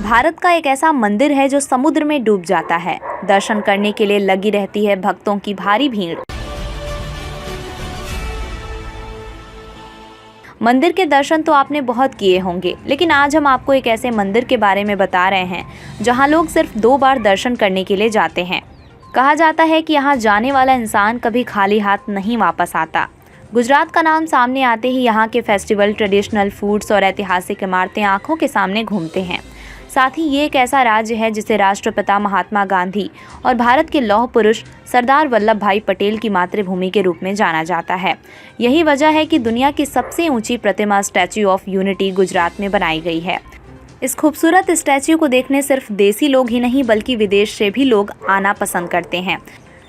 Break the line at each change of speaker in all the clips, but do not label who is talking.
भारत का एक ऐसा मंदिर है जो समुद्र में डूब जाता है। दर्शन करने के लिए लगी रहती है भक्तों की भारी भीड़। मंदिर के दर्शन तो आपने बहुत किए होंगे, लेकिन आज हम आपको एक ऐसे मंदिर के बारे में बता रहे हैं जहां लोग सिर्फ 2 बार दर्शन करने के लिए जाते हैं। कहा जाता है कि यहां जाने वाला इंसान कभी खाली हाथ नहीं वापस आता। गुजरात का नाम सामने आते ही यहाँ के फेस्टिवल, ट्रेडिशनल फूड्स और ऐतिहासिक इमारतें आंखों के सामने घूमते हैं। साथ ही ये एक ऐसा राज्य है जिसे राष्ट्रपिता महात्मा गांधी और भारत के लौह पुरुष सरदार वल्लभ भाई पटेल की मातृभूमि के रूप में जाना जाता है। यही वजह है कि दुनिया की सबसे ऊंची प्रतिमा स्टैच्यू ऑफ यूनिटी गुजरात में बनाई गई है। इस खूबसूरत स्टैच्यू को देखने सिर्फ देसी लोग ही नहीं बल्कि विदेश से भी लोग आना पसंद करते हैं।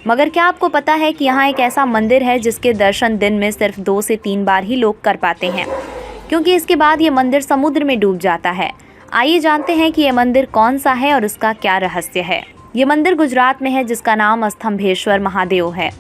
मगर क्या आपको पता है कि यहाँ एक ऐसा मंदिर है जिसके दर्शन दिन में सिर्फ 2 से 3 बार ही लोग कर पाते हैं, क्योंकि इसके बाद ये मंदिर समुद्र में डूब जाता है। आइए जानते हैं कि ये मंदिर कौन सा है और उसका क्या रहस्य है। ये मंदिर गुजरात में है जिसका नाम स्तंभेश्वर महादेव है।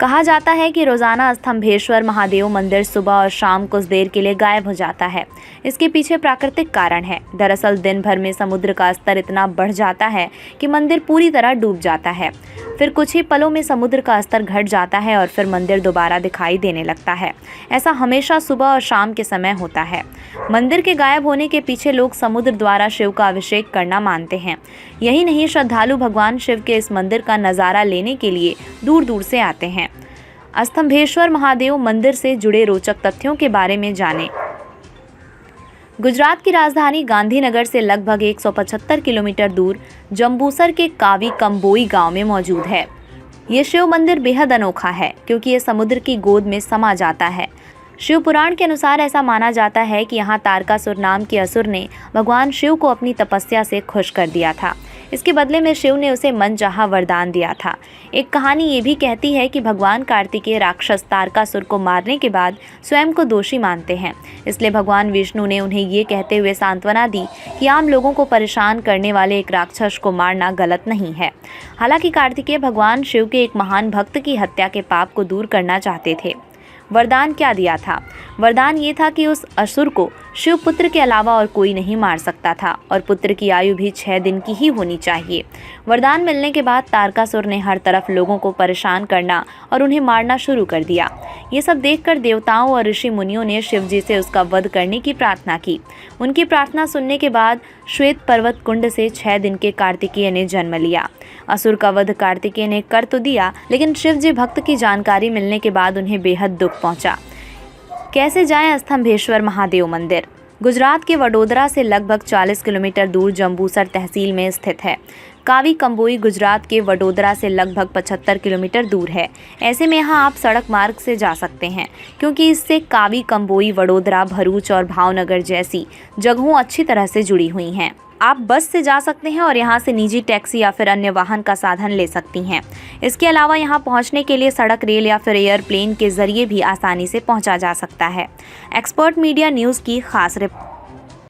कहा जाता है कि रोजाना स्तंभेश्वर महादेव मंदिर सुबह और शाम कुछ देर के लिए गायब हो जाता है। इसके पीछे प्राकृतिक कारण है। दरअसल दिन भर में समुद्र का स्तर इतना बढ़ जाता है कि मंदिर पूरी तरह डूब जाता है। फिर कुछ ही पलों में समुद्र का स्तर घट जाता है और फिर मंदिर दोबारा दिखाई देने लगता है। ऐसा हमेशा सुबह और शाम के समय होता है। मंदिर के गायब होने के पीछे लोग समुद्र द्वारा शिव का अभिषेक करना मानते हैं। यही नहीं, श्रद्धालु भगवान शिव के इस मंदिर का नज़ारा लेने के लिए दूर दूर से आते हैं। स्तंभेश्वर महादेव मंदिर से जुड़े रोचक तथ्यों के बारे में जानें। गुजरात की राजधानी गांधीनगर से लगभग 175 किलोमीटर दूर जंबूसर के कावी कंबोई गांव में मौजूद है। ये शिव मंदिर बेहद अनोखा है क्योंकि ये समुद्र की गोद में समा जाता है। शिव पुराण के अनुसार ऐसा माना जाता है कि यहाँ तारकासुर नाम के असुर ने भगवान शिव को अपनी तपस्या से खुश कर दिया था। इसके बदले में शिव ने उसे मनचाहा वरदान दिया था। एक कहानी ये भी कहती है कि भगवान कार्तिकेय राक्षस तारकासुर को मारने के बाद स्वयं को दोषी मानते हैं, इसलिए भगवान विष्णु ने उन्हें ये कहते हुए सांत्वना दी कि आम लोगों को परेशान करने वाले एक राक्षस को मारना गलत नहीं है। हालांकि कार्तिकेय भगवान शिव के एक महान भक्त की हत्या के पाप को दूर करना चाहते थे। वरदान क्या दिया था? वरदान ये था कि उस असुर को शिव पुत्र के अलावा और कोई नहीं मार सकता था और पुत्र की आयु भी 6 दिन की ही होनी चाहिए। वरदान मिलने के बाद तारकासुर ने हर तरफ लोगों को परेशान करना और उन्हें मारना शुरू कर दिया। ये सब देखकर देवताओं और ऋषि मुनियों ने शिव जी से उसका वध करने की प्रार्थना की। उनकी प्रार्थना सुनने के बाद श्वेत पर्वत कुंड से 6 दिन के कार्तिकेय ने जन्म लिया। असुर का वध कार्तिकेय ने कर तो दिया, लेकिन शिव जी भक्त की जानकारी मिलने के बाद उन्हें बेहद दुख पहुंचा। कैसे जाएं स्तंभेश्वर महादेव मंदिर? गुजरात के वडोदरा से लगभग 40 किलोमीटर दूर जंबूसर तहसील में स्थित है। कावी कंबोई गुजरात के वडोदरा से लगभग 75 किलोमीटर दूर है। ऐसे में यहाँ आप सड़क मार्ग से जा सकते हैं, क्योंकि इससे कावी कंबोई, वडोदरा, भरूच और भावनगर जैसी जगहों अच्छी तरह से जुड़ी हुई हैं। आप बस से जा सकते हैं और यहाँ से निजी टैक्सी या फिर अन्य वाहन का साधन ले सकती हैं। इसके अलावा यहाँ पहुँचने के लिए सड़क, रेल या फिर एयरप्लेन के जरिए भी आसानी से पहुँचा जा सकता है। एक्सपर्ट मीडिया न्यूज़ की खास रिपोर्ट।